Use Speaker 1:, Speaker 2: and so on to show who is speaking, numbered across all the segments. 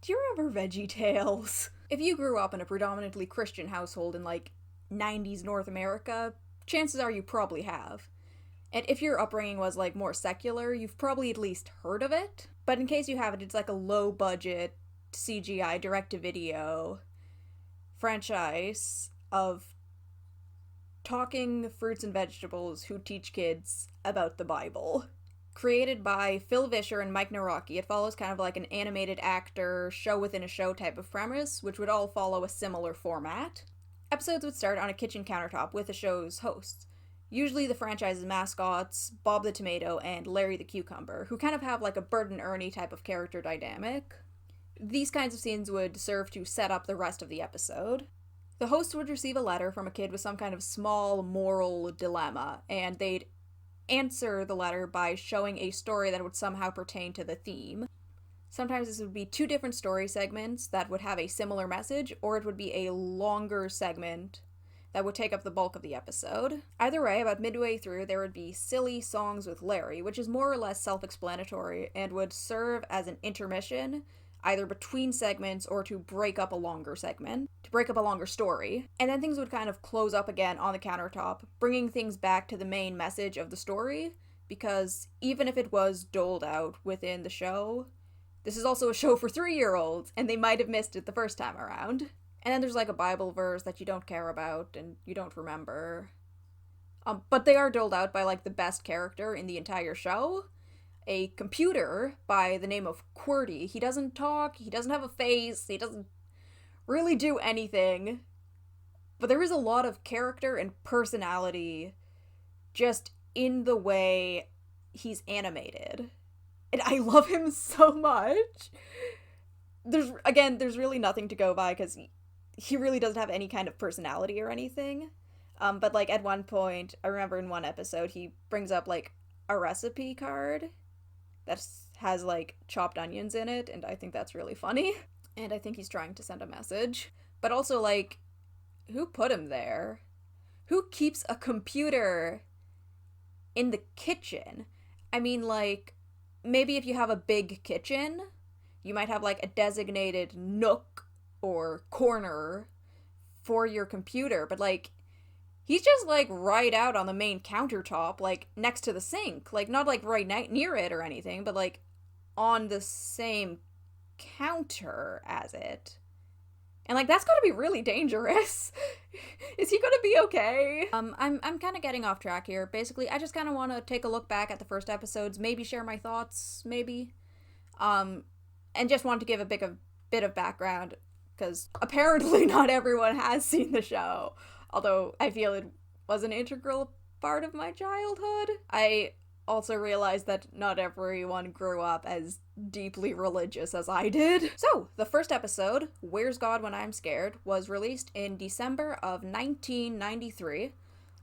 Speaker 1: Do you remember Veggietales? If you grew up in a predominantly Christian household in, like, 90s North America, chances are you probably have. And if your upbringing was, like, more secular, you've probably at least heard of it. But in case you haven't, it's like a low-budget CGI direct-to-video franchise of talking fruits and vegetables who teach kids about the Bible. Created by Phil Vischer and Mike Nawrocki, it follows kind of like an animated actor, show within a show type of premise, which would all follow a similar format. Episodes would start on a kitchen countertop with the show's hosts. Usually the franchise's mascots, Bob the Tomato and Larry the Cucumber, who kind of have like a Bert and Ernie type of character dynamic. These kinds of scenes would serve to set up the rest of the episode. The host would receive a letter from a kid with some kind of small moral dilemma, and they'd answer the letter by showing a story that would somehow pertain to the theme. Sometimes this would be two different story segments that would have a similar message, or it would be a longer segment that would take up the bulk of the episode. Either way, about midway through, there would be Silly Songs with Larry, which is more or less self-explanatory and would serve as an intermission, either between segments or to break up a longer segment, to break up a longer story. And then things would kind of close up again on the countertop, bringing things back to the main message of the story, because even if it was doled out within the show, this is also a show for 3-year-olds, and they might have missed it the first time around. And then there's like a Bible verse that you don't care about and you don't remember. But they are doled out by like the best character in the entire show, a computer by the name of QWERTY. He doesn't talk, he doesn't have a face, he doesn't really do anything. But there is a lot of character and personality just in the way he's animated. And I love him so much. There's really nothing to go by because he really doesn't have any kind of personality or anything. But like at one point, I remember in one episode, he brings up like a recipe card that has like chopped onions in it, and I think that's really funny. And I think he's trying to send a message. But also, like, who put him there? Who keeps a computer in the kitchen? I mean, like, maybe if you have a big kitchen, you might have like a designated nook or corner for your computer, but like, he's just, like, right out on the main countertop, like, next to the sink. Like, not, like, right near it or anything, but, like, on the same counter as it. And, like, that's gotta be really dangerous. Is he gonna be okay? I'm kind of getting off track here. Basically, I just kind of want to take a look back at the first episodes, maybe share my thoughts, maybe. And just want to give a bit of background, because apparently not everyone has seen the show. Although I feel it was an integral part of my childhood. I also realized that not everyone grew up as deeply religious as I did. So, the first episode, Where's God When I'm Scared, was released in December of 1993.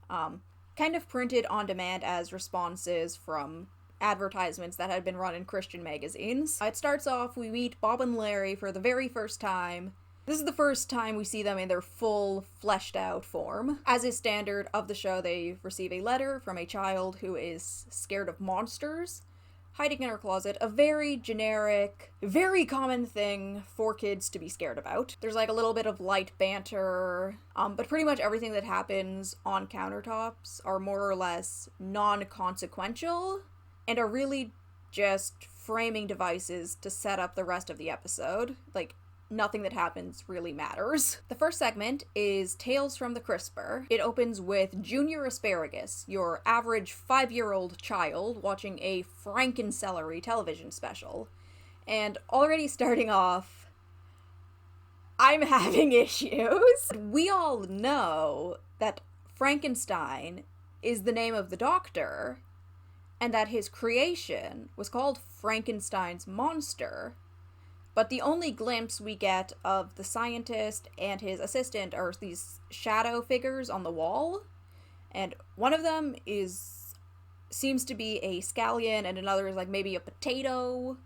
Speaker 1: Kind of printed on demand as responses from advertisements that had been run in Christian magazines. It starts off, we meet Bob and Larry for the very first time. This is the first time we see them in their full, fleshed-out form. As is standard of the show, they receive a letter from a child who is scared of monsters, hiding in her closet, a very generic, very common thing for kids to be scared about. There's like a little bit of light banter, but pretty much everything that happens on countertops are more or less non-consequential, and are really just framing devices to set up the rest of the episode. Like, nothing that happens really matters. The first segment is Tales from the Crisper. It opens with Junior Asparagus, your average 5-year-old child watching a Frankencelery television special. And already starting off, I'm having issues. We all know that Frankenstein is the name of the doctor, and that his creation was called Frankenstein's monster. But the only glimpse we get of the scientist and his assistant are these shadow figures on the wall. And one of them seems to be a scallion, and another is like maybe a potato,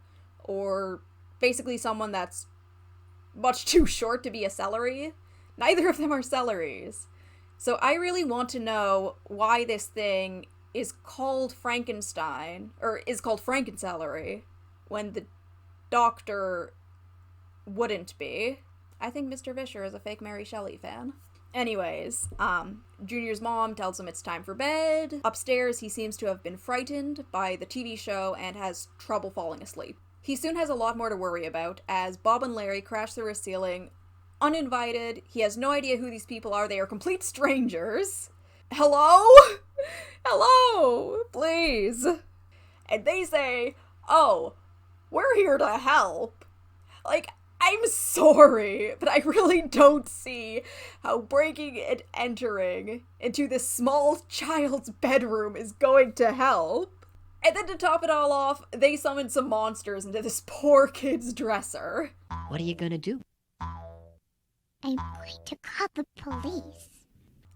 Speaker 1: or basically someone that's much too short to be a celery. Neither of them are celeries. So I really want to know why this thing is called Frankenstein, or is called Frankencelery, when the doctor wouldn't be. I think Mr. Vischer is a fake Mary Shelley fan. Anyways, Junior's mom tells him it's time for bed. Upstairs, he seems to have been frightened by the TV show and has trouble falling asleep. He soon has a lot more to worry about, as Bob and Larry crash through his ceiling, uninvited. He has no idea who these people are. They are complete strangers. Hello? Hello? Please. And they say, oh, we're here to help. Like, I'm sorry, but I really don't see how breaking and entering into this small child's bedroom is going to help. And then to top it all off, they summon some monsters into this poor kid's dresser.
Speaker 2: What are you gonna do?
Speaker 3: I'm going to call the police.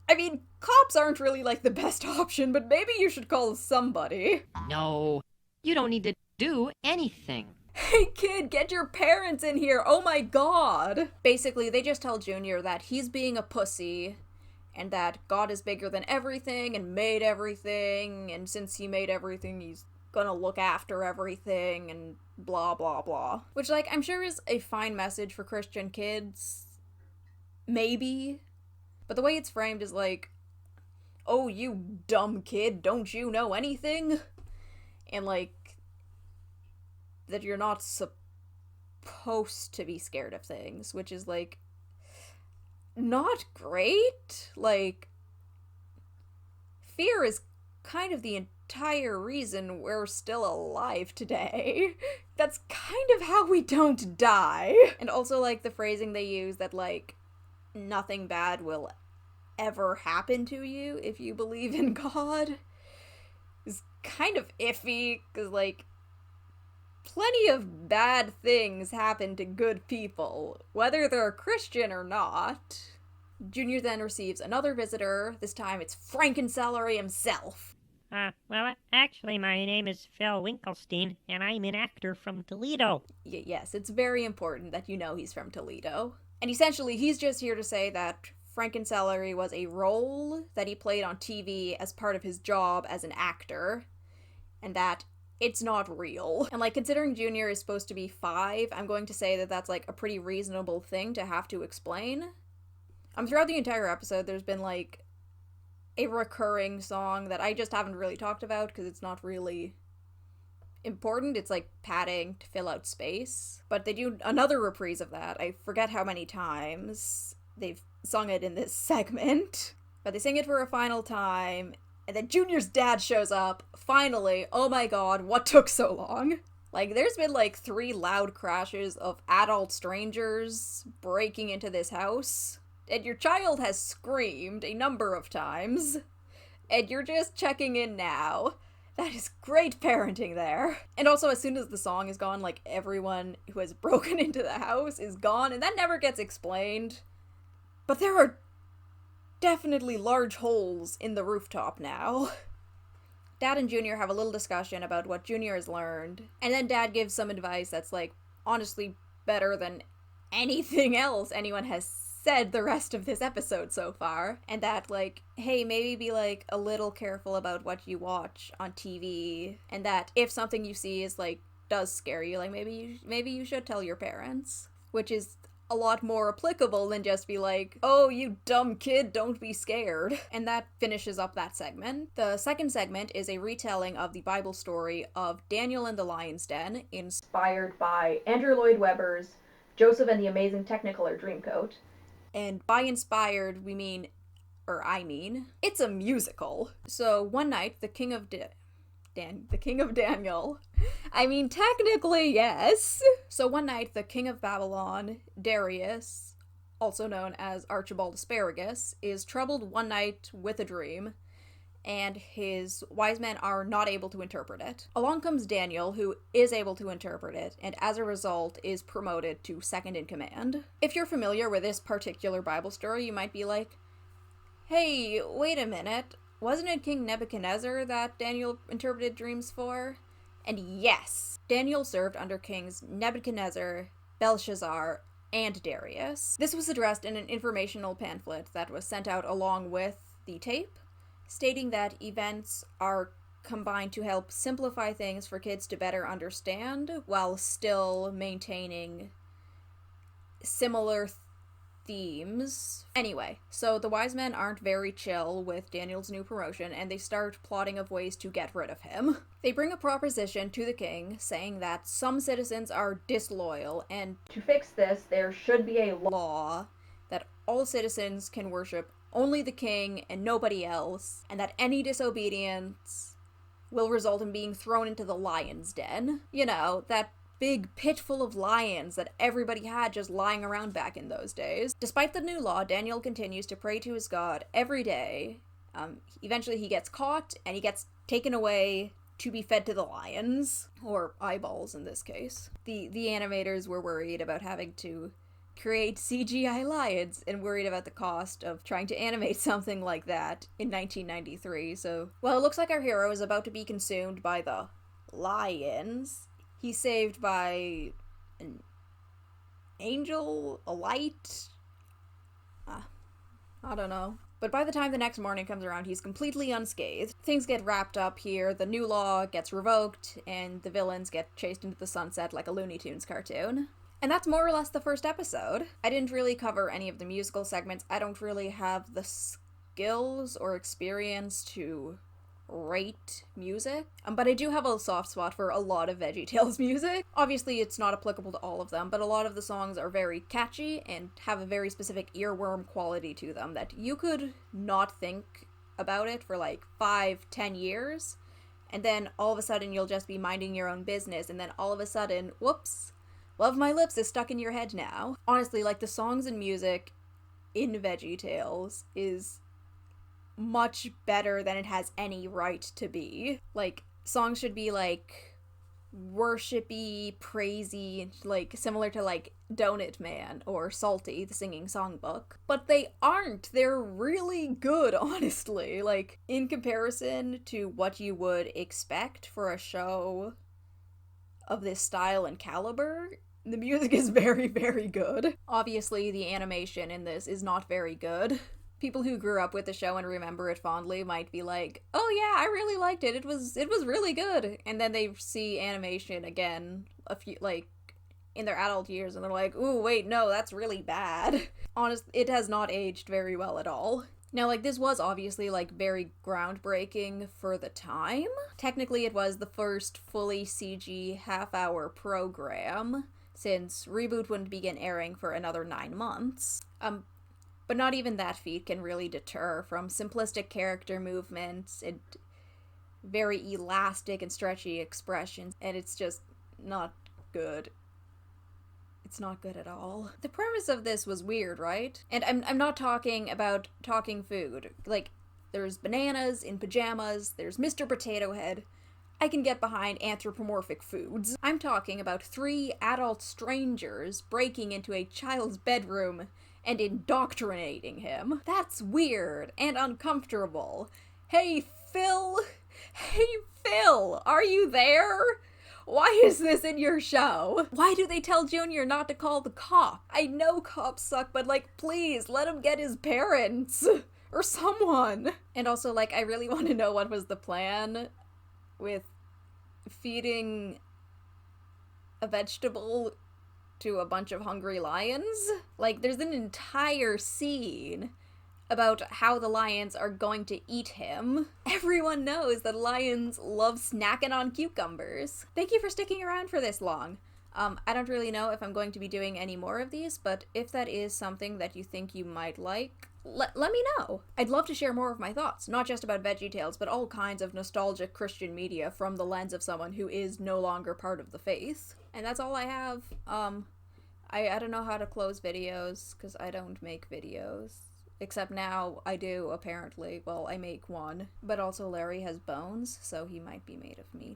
Speaker 1: I mean, cops aren't really like the best option, but maybe you should call somebody.
Speaker 2: No, you don't need to do anything.
Speaker 1: Hey kid, get your parents in here, oh my god! Basically, they just tell Junior that he's being a pussy, and that God is bigger than everything, and made everything, and since he made everything, he's gonna look after everything, and blah blah blah. Which, like, I'm sure is a fine message for Christian kids. Maybe. But the way it's framed is like, oh, you dumb kid, don't you know anything? And like, that you're not supposed to be scared of things, which is, like, not great. Like, fear is kind of the entire reason we're still alive today. That's kind of how we don't die. And also, like, the phrasing they use that, like, nothing bad will ever happen to you if you believe in God is kind of iffy, because, like, plenty of bad things happen to good people, whether they're Christian or not. Junior then receives another visitor. This time it's Frankencelery himself.
Speaker 4: Well, actually, my name is Phil Winkelstein, and I'm an actor from Toledo.
Speaker 1: Yes, it's very important that you know he's from Toledo. And essentially, he's just here to say that Frankencelery was a role that he played on TV as part of his job as an actor, and that it's not real. And, like, considering Junior is supposed to be 5, I'm going to say that that's, like, a pretty reasonable thing to have to explain. Throughout the entire episode, there's been, like, a recurring song that I just haven't really talked about because it's not really important. It's, like, padding to fill out space. But they do another reprise of that. I forget how many times they've sung it in this segment. But they sing it for a final time, and then Junior's dad shows up. Finally, oh my god, what took so long? Like, there's been, like, 3 loud crashes of adult strangers breaking into this house, and your child has screamed a number of times, and you're just checking in now. That is great parenting there. And also, as soon as the song is gone, like, everyone who has broken into the house is gone, and that never gets explained. But there are definitely large holes in the rooftop now. Dad and Junior have a little discussion about what Junior has learned, and then Dad gives some advice that's, like, honestly better than anything else anyone has said the rest of this episode so far. And that, like, hey, maybe be, like, a little careful about what you watch on TV, and that if something you see is, like, does scare you, like, maybe you should tell your parents. Which is a lot more applicable than just be like, oh, you dumb kid, don't be scared. And that finishes up that segment. The second segment is a retelling of the Bible story of Daniel and the Lion's Den, inspired by Andrew Lloyd Webber's Joseph and the Amazing Technicolor Dreamcoat. And by inspired, I mean, it's a musical. So one night, the king of Daniel. I mean, technically, yes. So one night, the king of Babylon, Darius, also known as Archibald Asparagus, is troubled one night with a dream, and his wise men are not able to interpret it. Along comes Daniel, who is able to interpret it, and as a result is promoted to second in command. If you're familiar with this particular Bible story, you might be like, hey, wait a minute, wasn't it King Nebuchadnezzar that Daniel interpreted dreams for? And yes, Daniel served under kings Nebuchadnezzar, Belshazzar, and Darius. This was addressed in an informational pamphlet that was sent out along with the tape, stating that events are combined to help simplify things for kids to better understand while still maintaining similar themes. Anyway, so the wise men aren't very chill with Daniel's new promotion, and they start plotting of ways to get rid of him. They bring a proposition to the king saying that some citizens are disloyal, and to fix this, there should be a law that all citizens can worship only the king and nobody else, and that any disobedience will result in being thrown into the lion's den. You know, that big pit full of lions that everybody had just lying around back in those days. Despite the new law, Daniel continues to pray to his god every day. Eventually he gets caught, and he gets taken away to be fed to the lions, or eyeballs in this case. The animators were worried about having to create CGI lions and worried about the cost of trying to animate something like that in 1993, so... Well, it looks like our hero is about to be consumed by the lions. He's saved by an angel, a light, I don't know. But by the time the next morning comes around, he's completely unscathed. Things get wrapped up here, the new law gets revoked, and the villains get chased into the sunset like a Looney Tunes cartoon. And that's more or less the first episode. I didn't really cover any of the musical segments. I don't really have the skills or experience to rate music, but I do have a soft spot for a lot of Veggietales music. Obviously, it's not applicable to all of them, but a lot of the songs are very catchy and have a very specific earworm quality to them that you could not think about it for like 5-10 years, and then all of a sudden you'll just be minding your own business, and then all of a sudden, whoops, Love My Lips is stuck in your head now. Honestly, like, the songs and music in Veggietales is much better than it has any right to be. Like, songs should be like worshipy, praisey, like similar to like Donut Man or Salty, the singing songbook. But they aren't. They're really good, honestly. Like, in comparison to what you would expect for a show of this style and caliber, the music is very, very good. Obviously, the animation in this is not very good. People who grew up with the show and remember it fondly might be like, oh yeah, I really liked it. It was really good. And then they see animation again in their adult years, and they're like, ooh, wait, no, that's really bad. Honestly, it has not aged very well at all. Now, like, this was obviously, like, very groundbreaking for the time. Technically, it was the first fully CG half-hour program, since Reboot wouldn't begin airing for another 9 months. But not even that feat can really deter from simplistic character movements and very elastic and stretchy expressions, and it's just not good. It's not good at all. The premise of this was weird, right? And I'm not talking about talking food. Like, there's bananas in pajamas, there's Mr. Potato Head. I can get behind anthropomorphic foods. I'm talking about 3 adult strangers breaking into a child's bedroom and indoctrinating him. That's weird and uncomfortable. Hey, Phil! Hey, Phil! Are you there? Why is this in your show? Why do they tell Junior not to call the cop? I know cops suck, but, like, please, let him get his parents. Or someone. And also, like, I really want to know what was the plan with feeding a vegetable to a bunch of hungry lions. Like, there's an entire scene about how the lions are going to eat him. Everyone knows that lions love snacking on cucumbers. Thank you for sticking around for this long. I don't really know if I'm going to be doing any more of these, but if that is something that you think you might like, let me know. I'd love to share more of my thoughts, not just about Veggietales, but all kinds of nostalgic Christian media from the lens of someone who is no longer part of the faith. And that's all I have. I don't know how to close videos, because I don't make videos. Except now I do, apparently. Well, I make one. But also Larry has bones, so he might be made of meat.